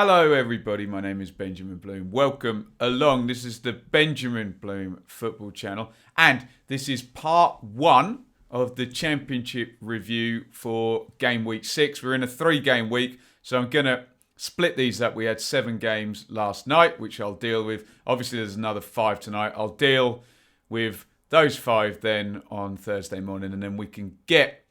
Hello everybody, my name is Benjamin Bloom. Welcome along. This is the Benjamin Bloom Football Channel and this is part 1 of the Championship review for game week 6. We're in a 3-game week, so I'm going to split these up. We had 7 games last night, which I'll deal with. Obviously there's another 5 tonight. I'll deal with those 5 then on Thursday morning, and then we can get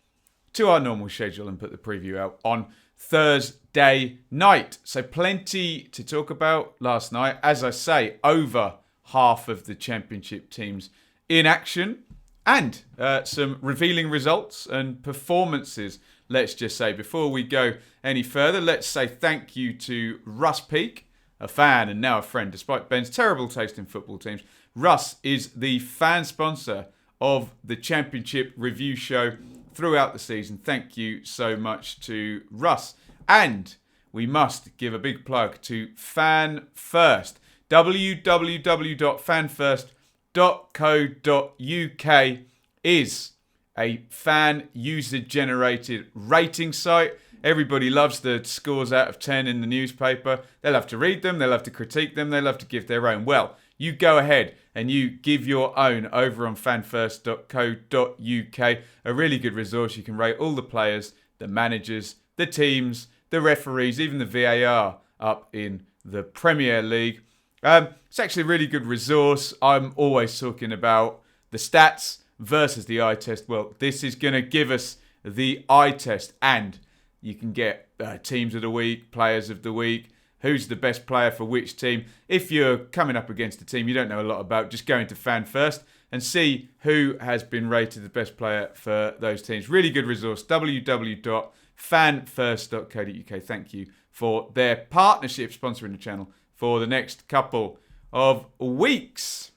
to our normal schedule and put the preview out on Thursday night. So plenty to talk about last night. As I say, over half of the Championship teams in action and some revealing results and performances, let's just say. Before we go any further, let's say thank you to Russ Peake, a fan and now a friend. Despite Ben's terrible taste in football teams, Russ is the fan sponsor of the Championship review show throughout the season. Thank you so much to Russ. And we must give a big plug to Fan First. www.fanfirst.co.uk is a fan user-generated rating site. Everybody loves the scores out of 10 in the newspaper. They love to read them. They love to critique them. They love to give their own. Well, you go ahead and you give your own over on fanfirst.co.uk. A really good resource. You can rate all the players, the managers, the teams, the referees, even the VAR up in the Premier League. It's actually a really good resource. I'm always talking about the stats versus the eye test. Well, this is going to give us the eye test, and you can get teams of the week, players of the week, who's the best player for which team. If you're coming up against a team you don't know a lot about, just go into Fan First and see who has been rated the best player for those teams. Really good resource, www.fanfirst.co.uk. Thank you for their partnership sponsoring the channel for the next couple of weeks.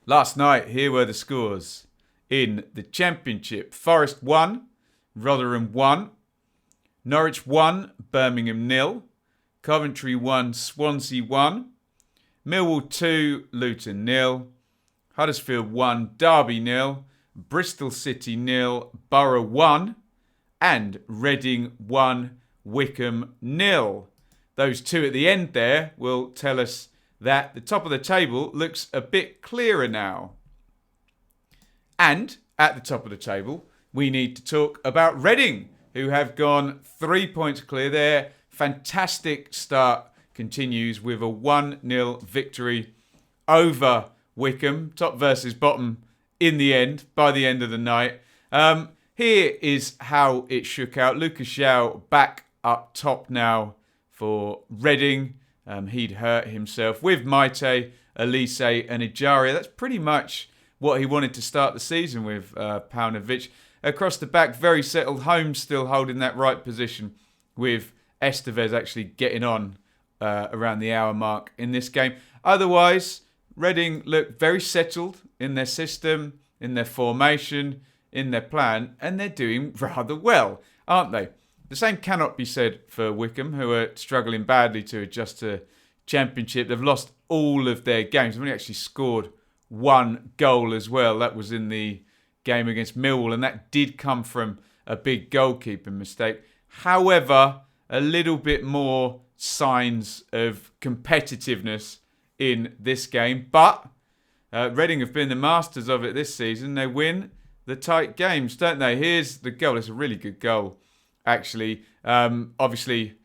Last night, here were the scores in the Championship. Forest 1, Rotherham 1, Norwich 1, Birmingham 0, Coventry 1, Swansea 1, Millwall 2, Luton 0, Huddersfield 1, Derby 0, Bristol City 0, Borough 1, and Reading 1, Wycombe 0. Those two at the end there will tell us that the top of the table looks a bit clearer now. And at the top of the table, we need to talk about Reading, who have gone 3 points clear there. Fantastic start continues with a 1-0 victory over Wycombe. Top versus bottom in the end, by the end of the night. Here is how it shook out. Lucas João back up top now for Reading. He'd hurt himself with Maite, Elise and Ejaria. That's pretty much what he wanted to start the season with, Paunovic. Across the back, very settled. Holmes still holding that right position with Estevez actually getting on around the hour mark in this game. Otherwise, Reading look very settled in their system, in their formation, in their plan, and they're doing rather well, aren't they? The same cannot be said for Wycombe, who are struggling badly to adjust to Championship. They've lost all of their games. They've only actually scored 1 goal as well. That was in the game against Millwall, and that did come from a big goalkeeping mistake. However, a little bit more signs of competitiveness in this game. But Reading have been the masters of it this season. They win the tight games, don't they? Here's the goal. It's a really good goal, actually. Obviously,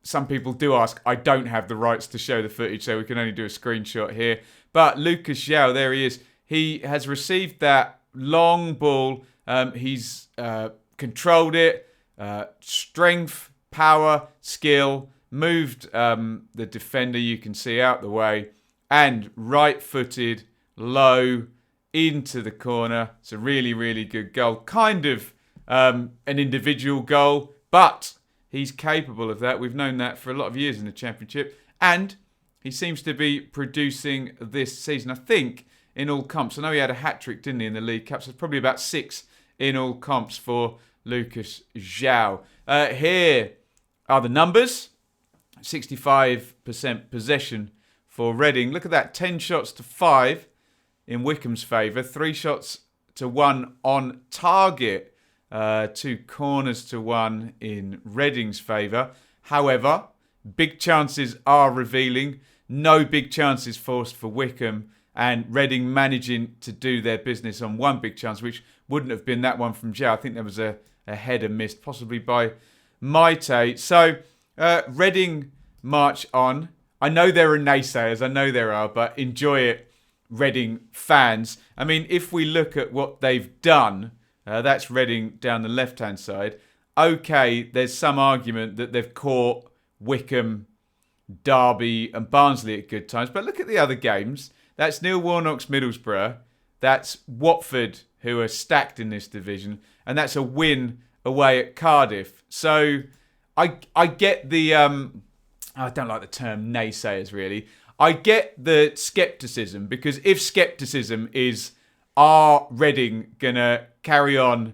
some people do ask. I don't have the rights to show the footage, so we can only do a screenshot here. But Lucas João, there he is. He has received that long ball. He's controlled it. Strength, power, skill, moved the defender, you can see, out the way, and right-footed, low, into the corner. It's a really, really good goal. Kind of an individual goal, but he's capable of that. We've known that for a lot of years in the Championship, and he seems to be producing this season, I think, in all comps. I know he had a hat-trick, didn't he, in the League Cup, so it's probably about 6 in all comps for Lucas João. Here are the numbers. 65% possession for Reading. Look at that, 10 shots to 5 in Wycombe's favour. 3 shots to 1 on target. 2 corners to 1 in Reading's favour. However, big chances are revealing. No big chances forced for Wycombe. And Reading managing to do their business on one big chance, which wouldn't have been that one from Joe. I think there was a header missed, possibly by Maite. So Reading march on. I know there are naysayers, I know there are, but enjoy it, Reading fans. I mean, if we look at what they've done, that's Reading down the left-hand side. Okay, there's some argument that they've caught Wycombe, Derby and Barnsley at good times, but look at the other games. That's Neil Warnock's Middlesbrough. That's Watford, who are stacked in this division. And that's a win away at Cardiff. So I get the... I don't like the term naysayers, really. I get the scepticism, because if scepticism is, are Reading going to carry on,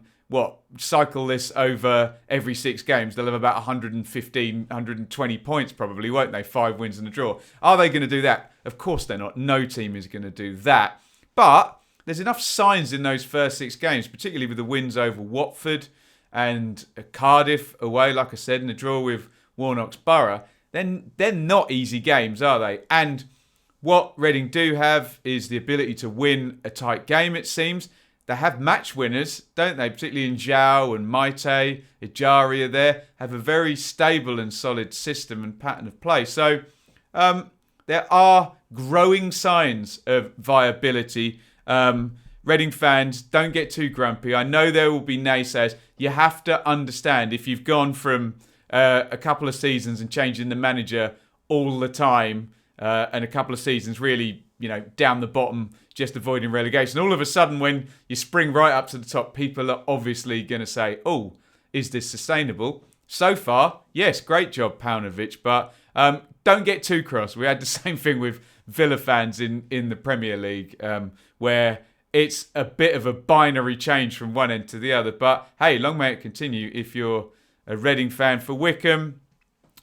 cycle this over every 6 games? They'll have about 115, 120 points probably, won't they? 5 wins and a draw. Are they going to do that? Of course they're not. No team is going to do that. But there's enough signs in those first 6 games, particularly with the wins over Watford and Cardiff away, like I said, and the draw with Warnock's Borough. Then they're not easy games, are they? And what Reading do have is the ability to win a tight game, it seems. They have match winners, don't they? Particularly in Zhao and Maite, Ijari are there. Have a very stable and solid system and pattern of play. So there are growing signs of viability. Reading fans, don't get too grumpy. I know there will be naysayers. You have to understand, if you've gone from a couple of seasons and changing the manager all the time, and a couple of seasons really, down the bottom, just avoiding relegation. All of a sudden, when you spring right up to the top, people are obviously going to say, oh, is this sustainable? So far, yes, great job, Paunovic, but don't get too cross. We had the same thing with Villa fans in the Premier League, where it's a bit of a binary change from one end to the other. But hey, long may it continue if you're a Reading fan. For Wycombe,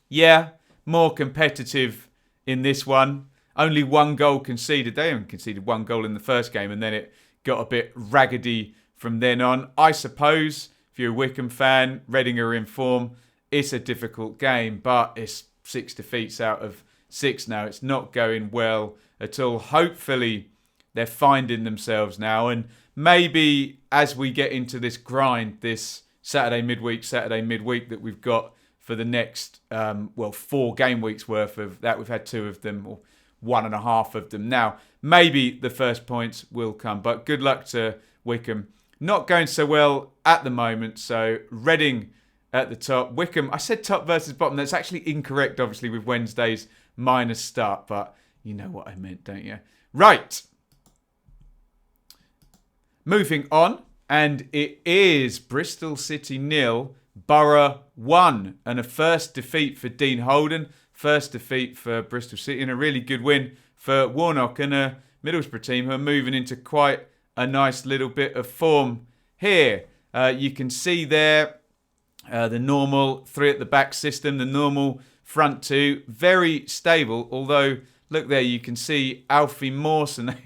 yeah, more competitive in this one. Only 1 goal conceded. They only conceded 1 goal in the first game, and then it got a bit raggedy from then on. I suppose if you're a Wycombe fan, Reading are in form. It's a difficult game, but it's 6 defeats out of 6 now. It's not going well at all. Hopefully, they're finding themselves now, and maybe as we get into this grind, this Saturday midweek that we've got for the next 4 game weeks worth of that. We've had 2 of them, or 1.5 of them now. Maybe the first points will come, but good luck to Wycombe. Not going so well at the moment, so Reading at the top. Wycombe, I said top versus bottom. That's actually incorrect, obviously, with Wednesday's minus start, but you know what I meant, don't you? Right. Moving on, and it is Bristol City 0, Borough 1, and a first defeat for Dean Holden. First defeat for Bristol City, and a really good win for Warnock and a Middlesbrough team who are moving into quite a nice little bit of form here. You can see there the normal 3 at the back system, the normal front 2, very stable. Although, look there, you can see Alfie Mawson,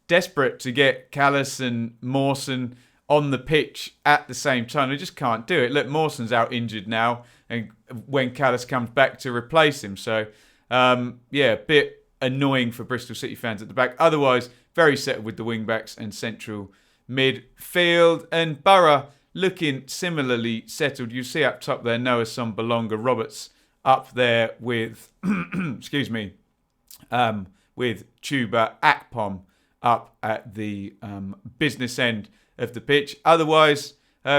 desperate to get Callis and Mawson on the pitch at the same time. They just can't do it. Look, Mawson's out injured now, and when Callis comes back to replace him. So, a bit annoying for Bristol City fans at the back. Otherwise, very settled with the wing-backs and central midfield. And Borough looking similarly settled. You see up top there, Noah Sombalonga Roberts up there with, with Chuba Akpom up at the business end of the pitch. Otherwise,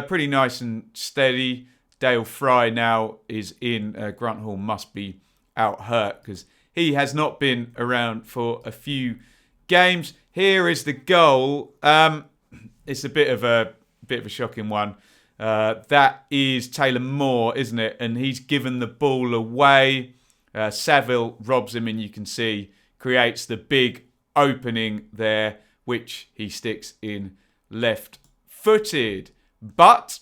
pretty nice and steady. Dale Fry now is in. Grant Hall must be out hurt because he has not been around for a few games. Here is the goal. It's a bit of a shocking one. That is Taylor Moore, isn't it? And he's given the ball away. Saville robs him, and you can see creates the big opening there, which he sticks in left-footed. But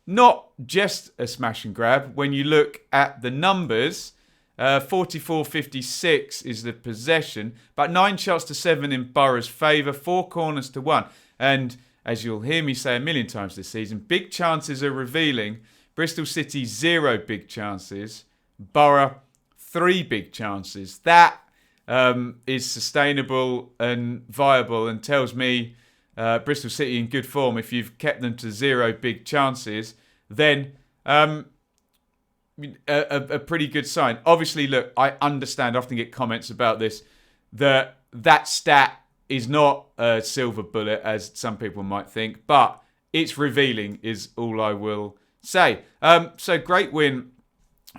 not just a smash and grab. When you look at the numbers, 44-56 is the possession, but 9 shots to 7 in Borough's favour, 4 corners to 1. And as you'll hear me say a million times this season, big chances are revealing. Bristol City 0 big chances, Borough 3 big chances. That is sustainable and viable and tells me Bristol City in good form. If you've kept them to 0 big chances, then a pretty good sign. Obviously, look, I understand, I often get comments about this, that stat is not a silver bullet, as some people might think, but it's revealing is all I will say. So great win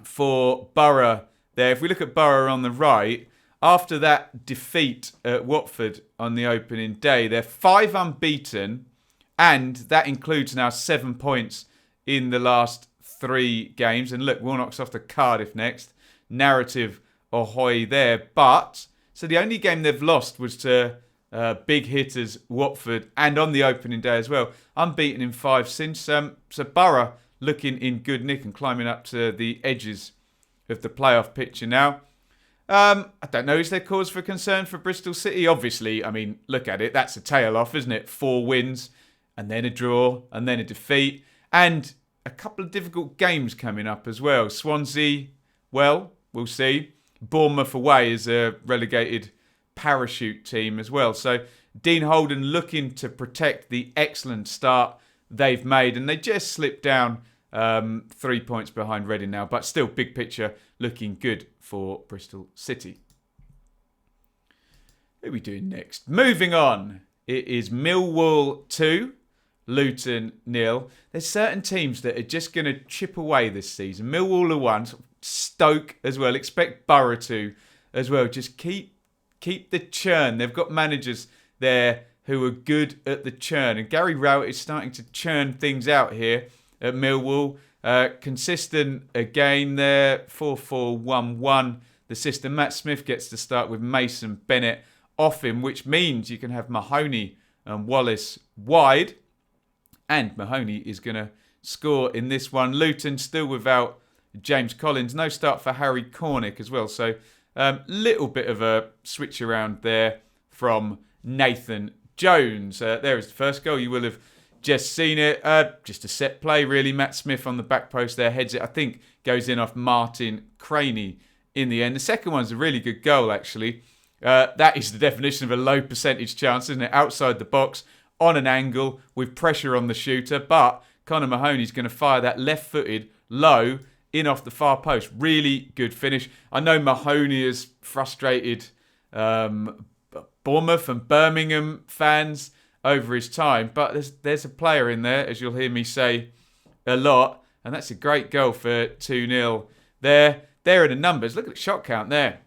for Borough there. If we look at Borough on the right, after that defeat at Watford on the opening day, they're 5 unbeaten, and that includes now 7 points in the last 3 games. And look, Warnock's off to Cardiff next. Narrative ahoy there. But, so the only game they've lost was to big hitters Watford, and on the opening day as well. Unbeaten in 5 since. So Borough looking in good nick and climbing up to the edges of the playoff picture now. I don't know, is there cause for concern for Bristol City? Obviously, I mean, look at it. That's a tail off, isn't it? 4 wins, and then a draw, and then a defeat. And a couple of difficult games coming up as well. Swansea, well, we'll see. Bournemouth away is a relegated parachute team as well. So Dean Holden looking to protect the excellent start they've made. And they just slipped down 3 points behind Reading now. But still, big picture, looking good for Bristol City. Who are we doing next? Moving on. It is Millwall 2, Luton 0. There's certain teams that are just going to chip away this season. Millwall are 1. Stoke as well. Expect Borough 2 as well. Just keep the churn. They've got managers there who are good at the churn. And Gary Rowett is starting to churn things out here at Millwall. Consistent again there. 4-4-1-1. The system. Matt Smith gets to start with Mason Bennett off him, which means you can have Mahoney and Wallace wide. And Mahoney is going to score in this one. Luton still without James Collins. No start for Harry Cornick as well. So little bit of a switch around there from Nathan Jones. There is the first goal. You will have just seen it. Just a set play, really. Matt Smith on the back post there. Heads it. I think goes in off Martin Craney in the end. The second one's a really good goal, actually. That is the definition of a low percentage chance, isn't it? Outside the box, on an angle, with pressure on the shooter. But Conor Mahoney's going to fire that left-footed, low, in off the far post. Really good finish. I know Mahoney has frustrated Bournemouth and Birmingham fans over his time, but there's a player in there, as you'll hear me say a lot, and that's a great goal for 2-0 there. There are the numbers. Look at the shot count there.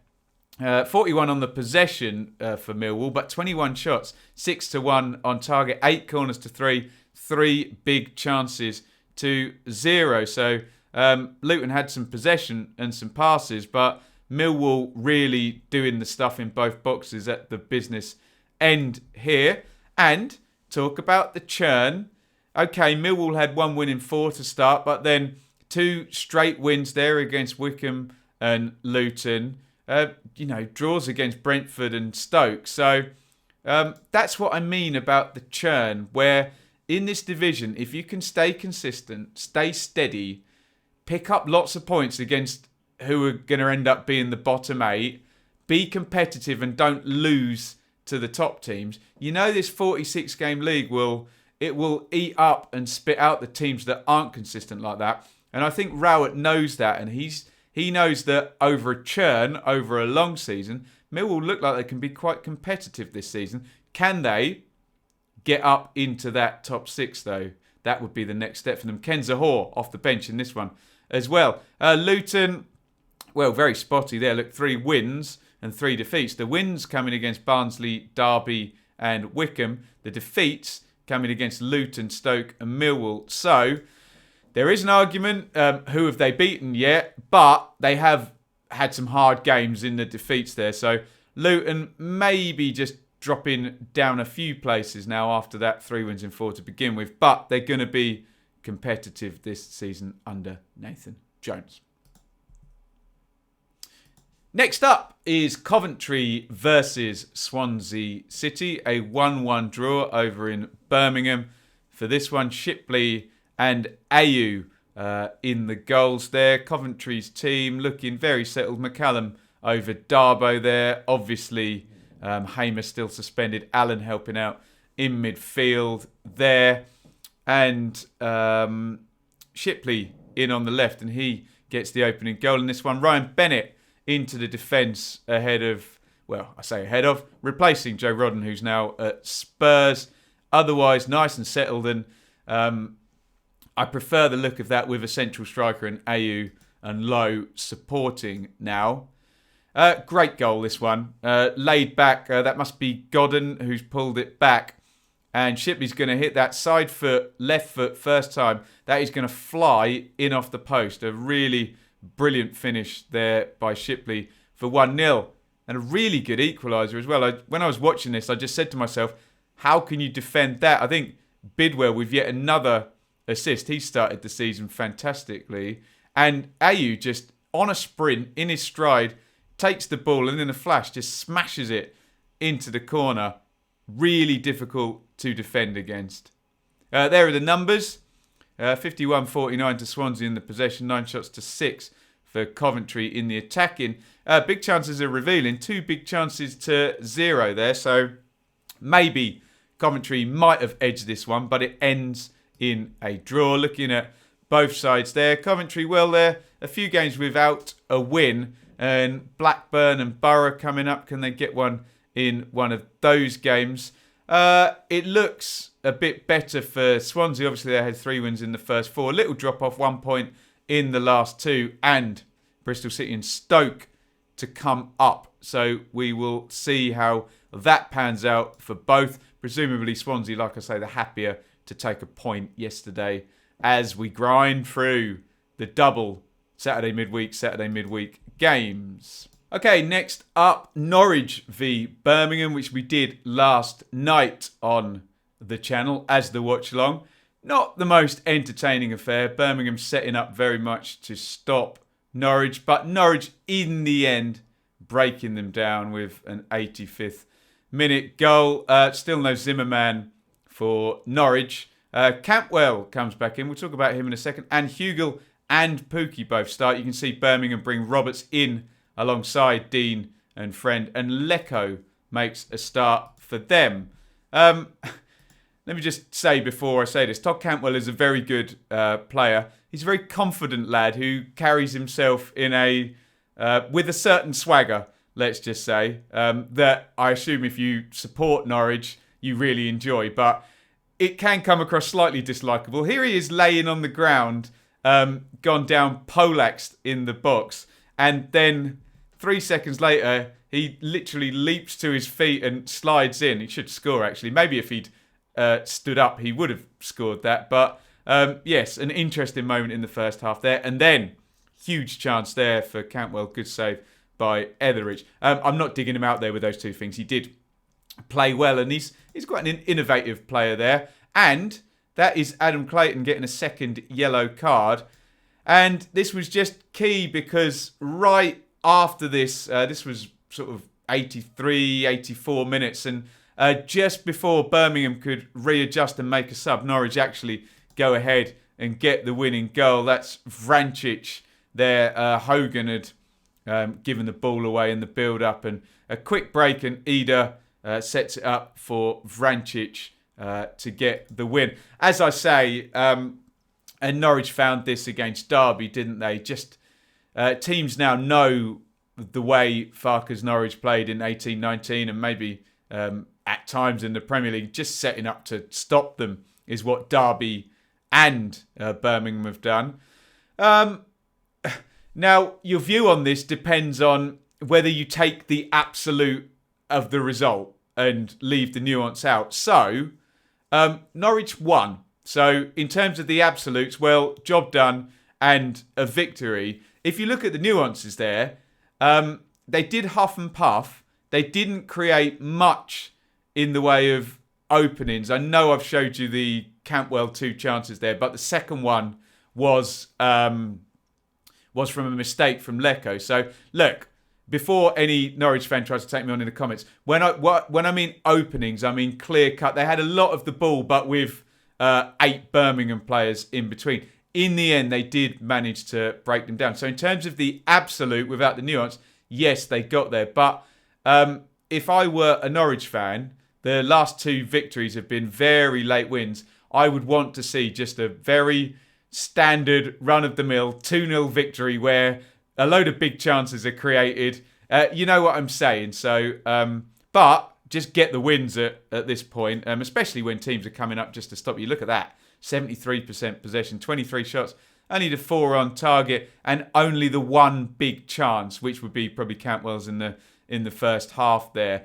41 on the possession for Millwall, but 21 shots, 6-1 on target, 8 corners to 3, 3 big chances to 0. So Luton had some possession and some passes, but Millwall really doing the stuff in both boxes at the business end here. And talk about the churn. Okay, Millwall had 1 win in 4 to start, but then 2 straight wins there against Wycombe and Luton. Draws against Brentford and Stoke. So that's what I mean about the churn, where in this division, if you can stay consistent, stay steady, pick up lots of points against who are going to end up being the bottom 8, be competitive and don't lose to the top teams, this 46-game league will eat up and spit out the teams that aren't consistent like that. And I think Rowett knows that, and he knows that over a churn, over a long season, Millwall look like they can be quite competitive this season. Can they get up into that top 6, though? That would be the next step for them. Ken Zahor off the bench in this one as well. Luton, well, very spotty there. Look, 3 wins and 3 defeats. The wins coming against Barnsley, Derby and Wycombe. The defeats coming against Luton, Stoke and Millwall. So there is an argument, who have they beaten yet? But they have had some hard games in the defeats there. So Luton maybe just dropping down a few places now after that 3 wins in 4 to begin with. But they're going to be competitive this season under Nathan Jones. Next up is Coventry versus Swansea City. A 1-1 draw over in Birmingham. For this one, Shipley and Mayhew in the goals there. Coventry's team looking very settled. McCallum over Darbo there. Obviously, Hamer still suspended. Allen helping out in midfield there. And Shipley in on the left, and he gets the opening goal in this one. Ryan Bennett into the defence replacing Joe Rodden, who's now at Spurs. Otherwise, nice and settled, and I prefer the look of that with a central striker and Ayew and Lowe supporting now. Great goal, this one. Laid back, that must be Godden who's pulled it back. And Shipley's going to hit that side foot, left foot, first time. That is going to fly in off the post. A really brilliant finish there by Shipley for 1-0. And a really good equaliser as well. When I was watching this, I just said to myself, how can you defend that? I think Bidwell with yet another assist. He started the season fantastically. And Ayew just on a sprint, in his stride, takes the ball and in a flash just smashes it into the corner. Really difficult to defend against. There are the numbers. 51-49 to Swansea in the possession. 9 shots to 6 for Coventry in the attacking. Big chances are revealing. 2 big chances to 0 there. So maybe Coventry might have edged this one, but it ends in a draw. Looking at both sides there. Coventry, well, they're a few games without a win. And Blackburn and Borough coming up. Can they get one in one of those games? It looks a bit better for Swansea. Obviously, they had 3 wins in the first 4. A little drop off, 1 point in the last 2. And Bristol City and Stoke to come up. So we will see how that pans out for both. Presumably Swansea, like I say, the happier to take a point yesterday as we grind through the double Saturday midweek games. Okay, next up, Norwich v Birmingham, which we did last night on the channel as the watch-along. Not the most entertaining affair. Birmingham setting up very much to stop Norwich, but Norwich in the end breaking them down with an 85th minute goal. Still no Zimmerman for Norwich. Cantwell comes back in. We'll talk about him in a second. And Hugel and Pookie both start. You can see Birmingham bring Roberts in alongside Dean and Friend. And Lecco makes a start for them. Let me just say before I say this, Todd Cantwell is a very good player. He's a very confident lad who carries himself in with a certain swagger, let's just say, that I assume if you support Norwich, you really enjoy. But it can come across slightly dislikable. Here he is laying on the ground, gone down poleaxed in the box. And then 3 seconds later, he literally leaps to his feet and slides in. He should score, actually. Maybe if he'd stood up, he would have scored that. But yes, an interesting moment in the first half there. And then, huge chance there for Cantwell. Good save by Etheridge. I'm not digging him out there with those two things. He did play well, and he's quite an innovative player there. And that is Adam Clayton getting a second yellow card. And this was just key because right after this, this was sort of 83, 84 minutes. And just before Birmingham could readjust and make a sub, Norwich actually go ahead and get the winning goal. That's Vrancic there. Hogan had given the ball away in the build-up. And a quick break, and Ida sets it up for Vrancic to get the win. As I say, and Norwich found this against Derby, didn't they? Just teams now know the way Farke's Norwich played in 18-19 and maybe at times in the Premier League, just setting up to stop them is what Derby and Birmingham have done. Now, your view on this depends on whether you take the absolute of the result and leave the nuance out. So, Norwich won. So, in terms of the absolutes, well, job done and a victory. If you look at the nuances there, they did huff and puff. They didn't create much in the way of openings. I know I've showed you the Cantwell 2 chances there, but the second one was from a mistake from Lecco. So, look, before any Norwich fan tries to take me on in the comments, when I mean openings, I mean clear cut. They had a lot of the ball, but with 8 Birmingham players in between. in the end, they did manage to break them down. So in terms of the absolute, without the nuance, yes, they got there. But if I were a Norwich fan, the last 2 victories have been very late wins. I would want to see just a very standard run-of-the-mill 2-0 victory where a load of big chances are created. You know what I'm saying. So, but just get the wins at this point, especially when teams are coming up just to stop you. Look at that. 73% possession, 23 shots, only the 4 on target, and only the 1 big chance, which would be probably Cantwell's in the first half there.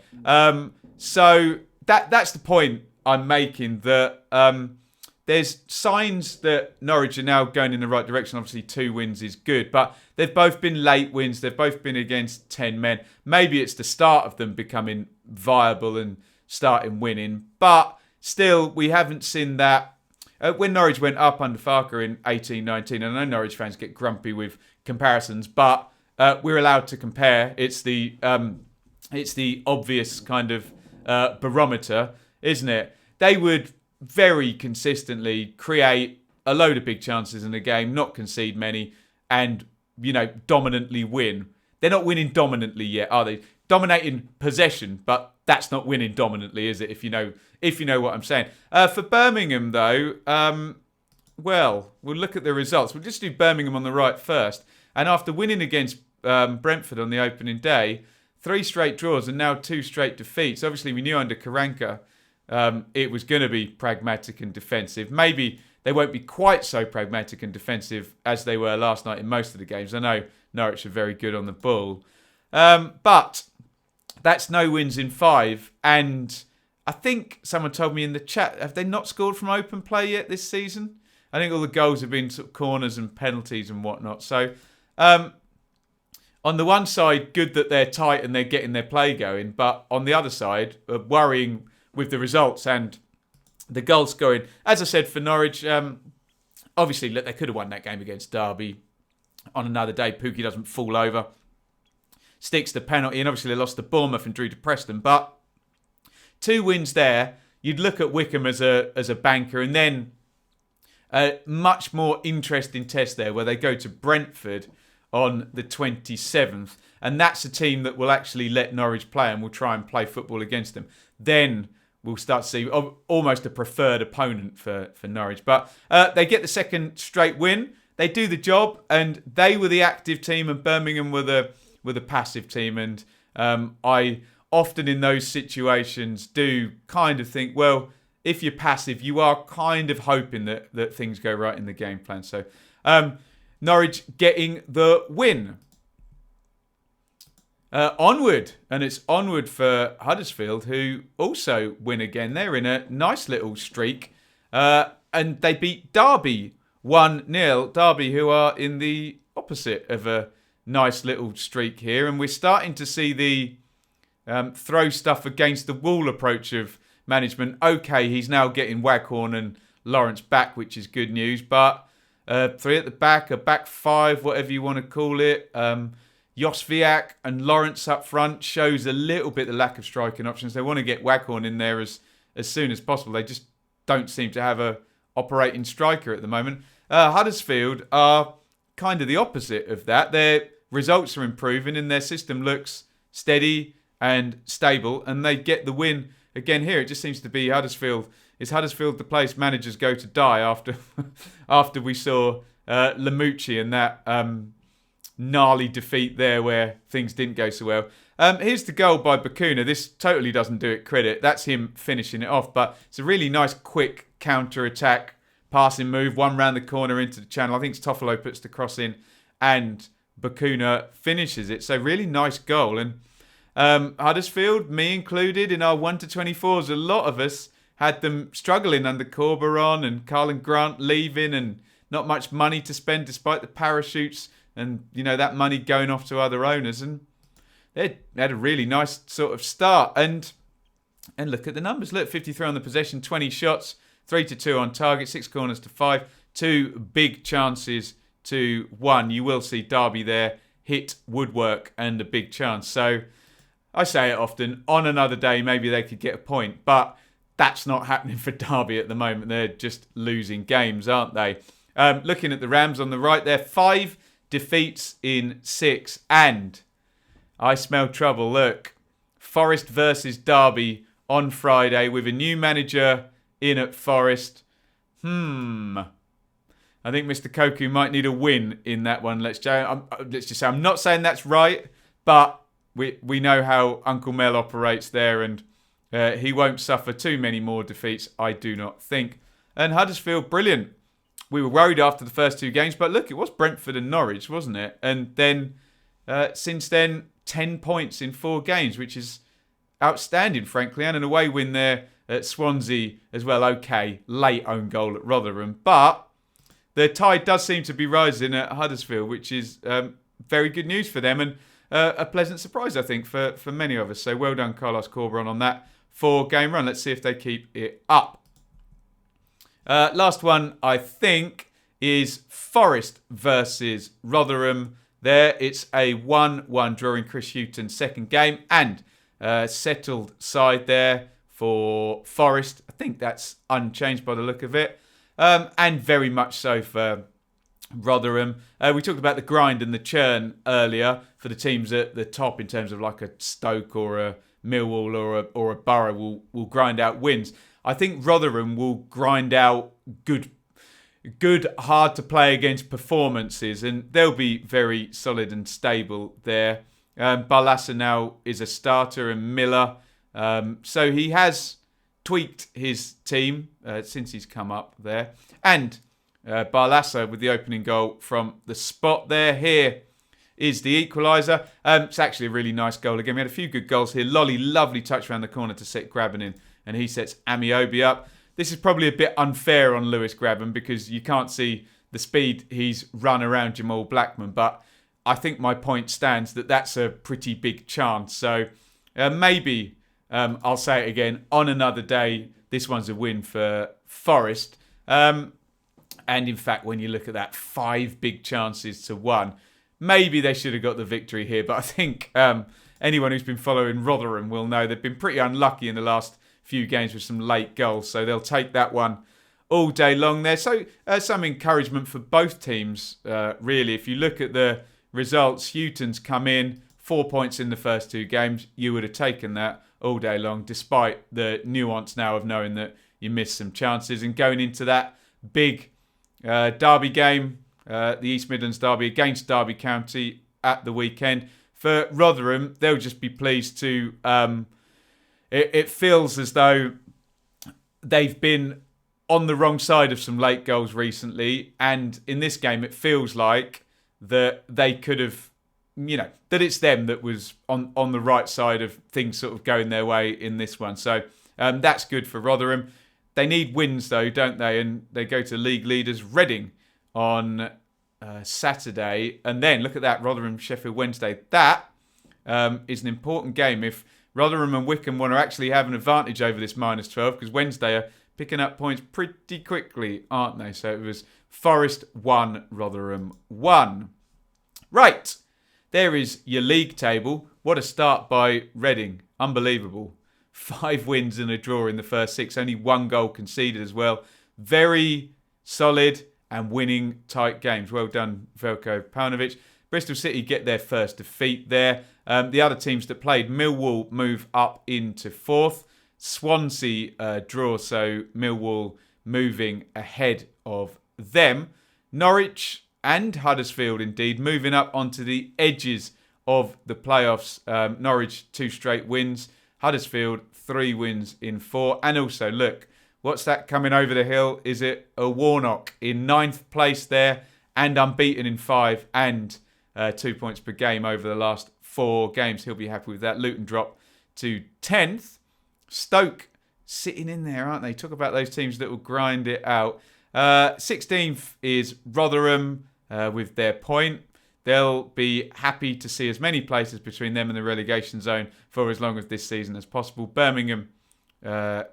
So that's the point I'm making, that there's signs that Norwich are now going in the right direction. Obviously, 2 wins is good, but they've both been late wins. They've both been against 10 men. Maybe it's the start of them becoming viable and starting winning, but still, we haven't seen that. When Norwich went up under Farker in 18-19, and I know Norwich fans get grumpy with comparisons, but we're allowed to compare. It's the obvious kind of barometer, isn't it? They would very consistently create a load of big chances in a game, not concede many, and dominantly win. They're not winning dominantly yet, are they? Dominating possession, but that's not winning dominantly, is it? If you know what I'm saying. For Birmingham, though, we'll look at the results. We'll just do Birmingham on the right first. And after winning against Brentford on the opening day, 3 straight draws and now 2 straight defeats. Obviously, we knew under Karanka it was going to be pragmatic and defensive. Maybe they won't be quite so pragmatic and defensive as they were last night in most of the games. I know Norwich are very good on the ball. But that's no wins in 5. And I think someone told me in the chat, have they not scored from open play yet this season? I think all the goals have been sort of corners and penalties and whatnot. So on the one side, good that they're tight and they're getting their play going. But on the other side, worrying with the results and the goal scoring. As I said, for Norwich, obviously, look, they could have won that game against Derby on another day. Pukki doesn't fall over. Sticks the penalty, and obviously they lost to Bournemouth and drew to Preston. But 2 wins there. You'd look at Wycombe as a banker, and then a much more interesting test there where they go to Brentford on the 27th, and that's a team that will actually let Norwich play and will try and play football against them. Then we'll start to see almost a preferred opponent for Norwich. But they get the 2nd straight win. They do the job, and they were the active team, and Birmingham were the passive team. And I often in those situations do kind of think, well, if you're passive, you are kind of hoping that things go right in the game plan. So Norwich getting the win. Onward, and it's onward for Huddersfield, who also win again. They're in a nice little streak, and they beat Derby 1-0. Derby, who are in the opposite of a nice little streak here, and we're starting to see the throw stuff against the wall approach of management. Okay, he's now getting Waghorn and Lawrence back, which is good news, but 3 at the back, a back 5, whatever you want to call it. Josviak and Lawrence up front shows a little bit the lack of striking options. They want to get Waghorn in there as soon as possible. They just don't seem to have a operating striker at the moment. Huddersfield are kind of the opposite of that. Their results are improving and their system looks steady and stable, and they get the win again here. It just seems to be Huddersfield. Is Huddersfield the place managers go to die after we saw Lamucci and that gnarly defeat there where things didn't go so well. Here's the goal by Bacuna. This totally doesn't do it credit. That's him finishing it off, but it's a really nice quick counter-attack passing move, one round the corner into the channel. I think it's Toffolo puts the cross in and Bacuna finishes it. So really nice goal. And Huddersfield, me included, in our 1-24s, a lot of us had them struggling under Corberon and Carlin Grant leaving and not much money to spend despite the parachutes and, you know, that money going off to other owners. And they had a really nice sort of start. And look at the numbers. Look, 53 on the possession, 20 shots, 3-2 on target, 6 corners to 5, 2 big chances to 1. You will see Derby there hit woodwork and a big chance. So I say it often, on another day, maybe they could get a point. But that's not happening for Derby at the moment. They're just losing games, aren't they? Looking at the Rams on the right there, 5 defeats in 6. And I smell trouble. Look, Forest versus Derby on Friday with a new manager in at Forest. I think Mr. Koku might need a win in that one. Let's just say I'm not saying that's right, but we know how Uncle Mel operates there, and he won't suffer too many more defeats, I do not think. And Huddersfield, brilliant. We were worried after the first 2 games, but look, it was Brentford and Norwich, wasn't it? And then since then, 10 points in 4 games, which is outstanding, frankly, and an away win there at Swansea as well. Okay, late own goal at Rotherham, but the tide does seem to be rising at Huddersfield, which is very good news for them and a pleasant surprise, I think, for many of us. So well done, Carlos Corberan, on that 4-game run. Let's see if they keep it up. Last one, I think, is Forest versus Rotherham. There, it's a 1-1 draw in Chris Hughton's second game, and settled side there for Forest. I think that's unchanged by the look of it. And very much so for Rotherham. We talked about the grind and the churn earlier for the teams at the top in terms of like a Stoke or a Millwall or a Borough will grind out wins. I think Rotherham will grind out good, hard to play against performances, and they'll be very solid and stable there. Barlaser now is a starter, and Miller. So he has tweaked his team since he's come up there. And Barlaser with the opening goal from the spot there. Here is the equaliser. It's actually a really nice goal. Again, we had a few good goals here. Lolly, lovely touch around the corner to set Graben in, and he sets Amiobi up. This is probably a bit unfair on Lewis Graben because you can't see the speed he's run around Jamal Blackman, but I think my point stands that that's a pretty big chance. So maybe... I'll say it again, on another day, this one's a win for Forest. And in fact, when you look at that, 5 big chances to 1, maybe they should have got the victory here. But I think anyone who's been following Rotherham will know they've been pretty unlucky in the last few games with some late goals. So they'll take that one all day long there. So some encouragement for both teams, really. If you look at the results, Houghton's come in, 4 points in the first 2 games. You would have taken that all day long, despite the nuance now of knowing that you missed some chances. And going into that big derby game, the East Midlands derby against Derby County at the weekend, for Rotherham, they'll just be pleased to... It feels as though they've been on the wrong side of some late goals recently, and in this game it feels like that they could have... that it's them that was on the right side of things sort of going their way in this one. So that's good for Rotherham. They need wins, though, don't they? And they go to league leaders Reading on Saturday. And then, look at that, Rotherham-Sheffield Wednesday. That is an important game. If Rotherham and Wycombe want to actually have an advantage over this -12, because Wednesday are picking up points pretty quickly, aren't they? So it was Forest 1, Rotherham 1. Right. There is your league table. What a start by Reading. Unbelievable. 5 wins and a draw in the first 6. Only 1 goal conceded as well. Very solid and winning tight games. Well done, Veljko Paunovic. Bristol City get their first defeat there. The other teams that played, Millwall move up into 4th. Swansea draw, so Millwall moving ahead of them. Norwich... and Huddersfield, indeed, moving up onto the edges of the playoffs. Norwich, 2 straight wins. Huddersfield, 3 wins in 4. And also, look, what's that coming over the hill? Is it a Warnock in 9th place there and unbeaten in 5 and 2 points per game over the last 4 games? He'll be happy with that. Luton drop to 10th. Stoke sitting in there, aren't they? Talk about those teams that will grind it out. 16th is Rotherham with their point. They'll be happy to see as many places between them and the relegation zone for as long as this season as possible. Birmingham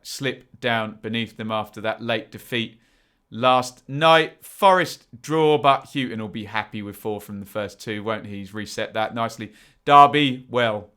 slip down beneath them after that late defeat last night. Forest draw, but Houghton will be happy with 4 from the first 2, won't he? He's reset that nicely. Derby, well,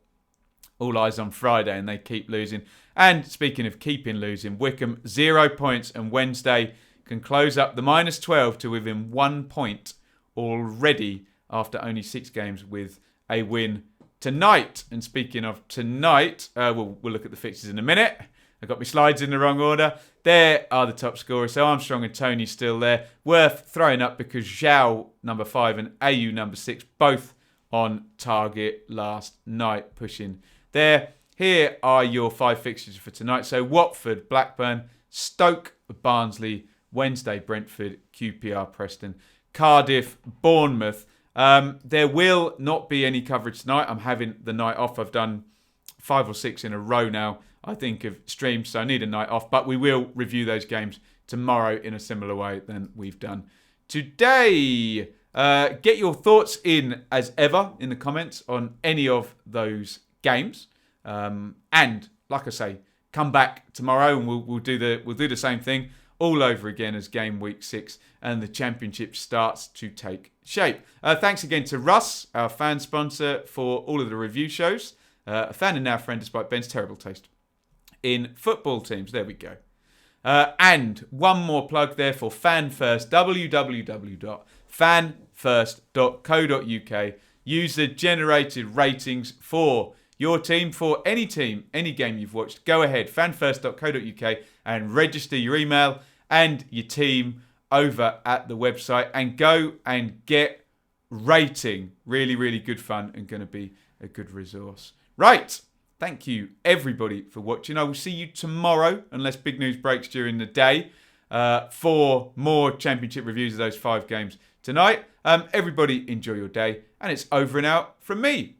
all eyes on Friday, and they keep losing. And speaking of keeping losing, Wycombe 0 points, and Wednesday can close up the -12 to within 1 point already after only 6 games with a win tonight. And speaking of tonight, we'll look at the fixtures in a minute. I got my slides in the wrong order. There are the top scorers. So Armstrong and Tony still there. Worth throwing up because Zhao, number 5, and AU, number 6, both on target last night, pushing there. Here are your 5 fixtures for tonight. So Watford, Blackburn, Stoke, Barnsley, Wednesday, Brentford, QPR, Preston, Cardiff, Bournemouth. There will not be any coverage tonight. I'm having the night off. I've done 5 or 6 in a row now, I think, of streams, so I need a night off. But we will review those games tomorrow in a similar way than we've done today. Get your thoughts in, as ever, in the comments on any of those games. And, like I say, come back tomorrow and we'll do the same thing all over again as game week 6 and the championship starts to take shape. Thanks again to Russ, our fan sponsor, for all of the review shows. A fan and now friend despite Ben's terrible taste in football teams. There we go. And one more plug there for Fan First, www.fanfirst.co.uk. User-generated ratings for your team, for any team, any game you've watched. Go ahead, fanfirst.co.uk, and register your email and your team over at the website and go and get rating. Really, really good fun and going to be a good resource. Right. Thank you, everybody, for watching. I will see you tomorrow, unless big news breaks during the day, for more championship reviews of those 5 games tonight. Everybody, enjoy your day. And it's over and out from me.